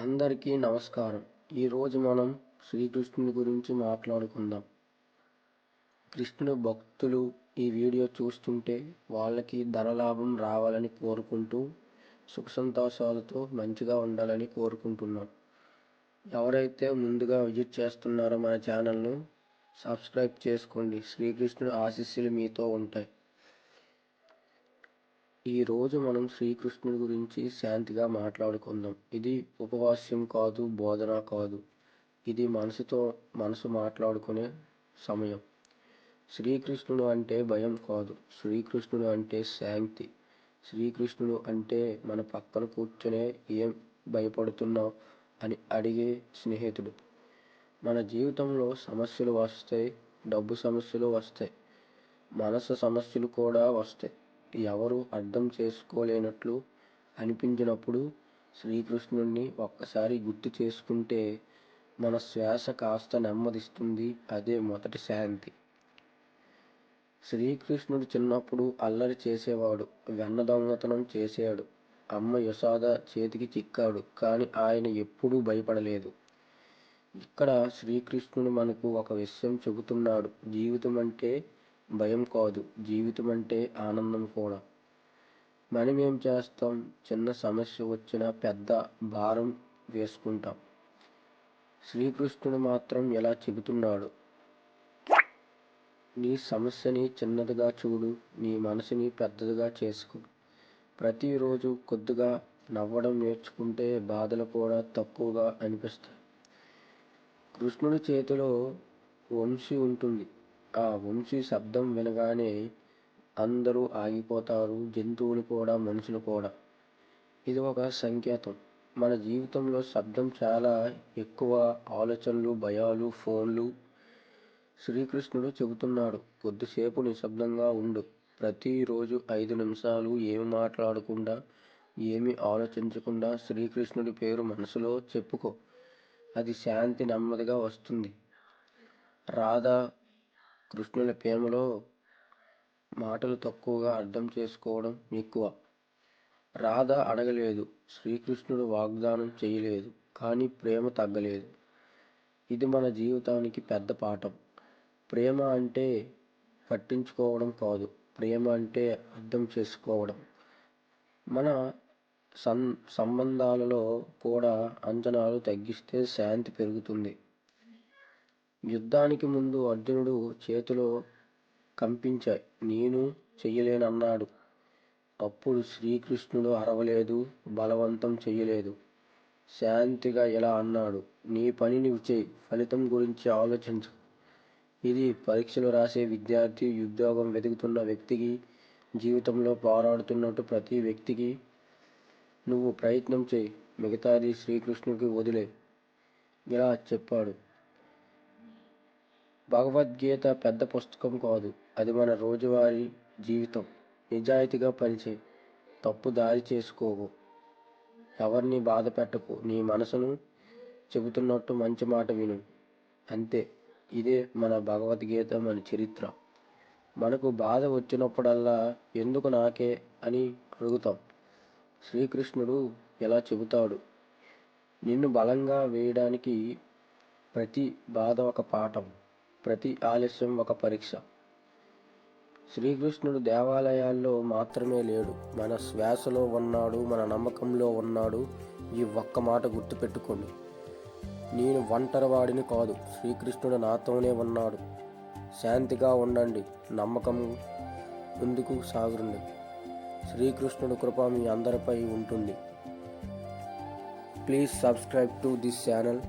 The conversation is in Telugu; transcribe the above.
అందరికీ నమస్కారం. ఈరోజు మనం శ్రీకృష్ణుని గురించి మాట్లాడుకుందాం. కృష్ణుడు భక్తులు ఈ వీడియో చూస్తుంటే వాళ్ళకి ధనలాభం రావాలని కోరుకుంటూ సుఖ సంతోషాలతో మంచిగా ఉండాలని కోరుకుంటున్నాం. ఎవరైతే ముందుగా విజిట్ చేస్తున్నారో మన ఛానల్ను సబ్స్క్రైబ్ చేసుకోండి. శ్రీకృష్ణుడి ఆశీస్సులు మీతో ఉంటాయి. ఈరోజు మనం శ్రీకృష్ణుడి గురించి శాంతిగా మాట్లాడుకుందాం. ఇది ఉపవాస్యం కాదు, బోధన కాదు. ఇది మనసు మాట్లాడుకునే సమయం. శ్రీకృష్ణుడు అంటే భయం కాదు. శ్రీకృష్ణుడు అంటే శాంతి. శ్రీకృష్ణుడు అంటే మన పక్కన కూర్చొనే ఏం భయపడుతున్నావు అని అడిగే స్నేహితుడు. మన జీవితంలో సమస్యలు వస్తాయి, డబ్బు సమస్యలు వస్తాయి, మనసు సమస్యలు కూడా వస్తాయి. ఎవరు అర్థం చేసుకోలేనట్లు అనిపించినప్పుడు శ్రీకృష్ణుడిని ఒక్కసారి గుర్తు చేసుకుంటే మన శ్వాస కాస్త నెమ్మదిస్తుంది. అదే మొదటి శాంతి. శ్రీకృష్ణుడు చిన్నప్పుడు అల్లరి చేసేవాడు, వెన్న దొంగతనం చేశాడు, అమ్మ యశోద చేతికి చిక్కాడు. కానీ ఆయన ఎప్పుడూ భయపడలేదు. ఇక్కడ శ్రీకృష్ణుడు మనకు ఒక విషయం చెబుతున్నాడు. జీవితం అంటే భయం కాదు, జీవితం అంటే ఆనందం కూడా. మనం ఏం చేస్తాం? చిన్న సమస్య వచ్చినా పెద్ద భారం వేసుకుంటాం. శ్రీకృష్ణుడు మాత్రం ఎలా చెబుతున్నాడు, నీ సమస్యని చిన్నదిగా చూడు, నీ మనసుని పెద్దదిగా చేసుకో. ప్రతిరోజు కొద్దిగా నవ్వడం నేర్చుకుంటే బాధలు కూడా తక్కువగా అనిపిస్తాయి. కృష్ణుడి చేతిలో వంశీ ఉంటుంది. ఆ వంశీ శబ్దం వినగానే అందరూ ఆగిపోతారు, జంతువులు కూడా, మనుషులు కూడా. ఇది ఒక సంకేతం. మన జీవితంలో శబ్దం చాలా ఎక్కువ. ఆలోచనలు, భయాలు, ఫోన్లు. శ్రీకృష్ణుడు చెబుతున్నాడు, కొద్దిసేపు నిశ్శబ్దంగా ఉండు. ప్రతిరోజు 5 నిమిషాలు ఏమి మాట్లాడకుండా, ఏమి ఆలోచించకుండా శ్రీకృష్ణుడి పేరు మనసులో చెప్పుకో. అది శాంతి నెమ్మదిగా వస్తుంది. రాధా కృష్ణుల ప్రేమలో మాటలు తక్కువగా, అర్థం చేసుకోవడం ఎక్కువ. రాధ అడగలేదు, శ్రీకృష్ణుడు వాగ్దానం చేయలేదు, కానీ ప్రేమ తగ్గలేదు. ఇది మన జీవితానికి పెద్ద పాఠం. ప్రేమ అంటే పట్టించుకోవడం కాదు, ప్రేమ అంటే అర్థం చేసుకోవడం. మన సంబంధాలలో కూడా అంచనాలు తగ్గిస్తే శాంతి పెరుగుతుంది. యుద్ధానికి ముందు అర్జునుడు చేతిలో కంపించాయి, నేను చెయ్యలేనన్నాడు. అప్పుడు శ్రీకృష్ణుడు అరవలేదు, బలవంతం చెయ్యలేదు. శాంతిగా ఇలా అన్నాడు, నీ పని నువ్వు చెయ్యి, ఫలితం గురించి ఆలోచించు. ఇది పరీక్షలు రాసే విద్యార్థి, ఉద్యోగం వెతుకుతున్న వ్యక్తికి, జీవితంలో పోరాడుతున్నట్టు ప్రతి వ్యక్తికి నువ్వు ప్రయత్నం చెయ్యి, మిగతాది శ్రీకృష్ణుడికి వదిలే. ఇలా చెప్పాడు. భగవద్గీత పెద్ద పుస్తకం కాదు, అది మన రోజువారీ జీవితం. నిజాయితీగా పనిచేయి, తప్పు దారి చేసుకోకు, ఎవరిని బాధ పెట్టకు, నీ మనసును చెబుతున్నట్టు మంచి మాట విను. అంతే. ఇదే మన భగవద్గీత, మన చరిత్ర. మనకు బాధ వచ్చినప్పుడల్లా ఎందుకు నాకే అని అడుగుతాం. శ్రీకృష్ణుడు ఎలా చెబుతాడు, నిన్ను బలంగా వేయడానికి ప్రతి బాధ ఒక పాఠం, ప్రతి ఆలస్యం ఒక పరీక్ష. శ్రీకృష్ణుడు దేవాలయాల్లో మాత్రమే లేడు, మన శ్వాసలో ఉన్నాడు, మన నమ్మకంలో ఉన్నాడు. ఈ ఒక్క మాట గుర్తుపెట్టుకోండి. నేను ఒంటరివాడిని కాదు, శ్రీకృష్ణుడు నాతోనే ఉన్నాడు. శాంతిగా ఉండండి, నమ్మకం ముందుకు సాగుండి. శ్రీకృష్ణుడి కృప మీ అందరిపై ఉంటుంది. Please subscribe to this channel.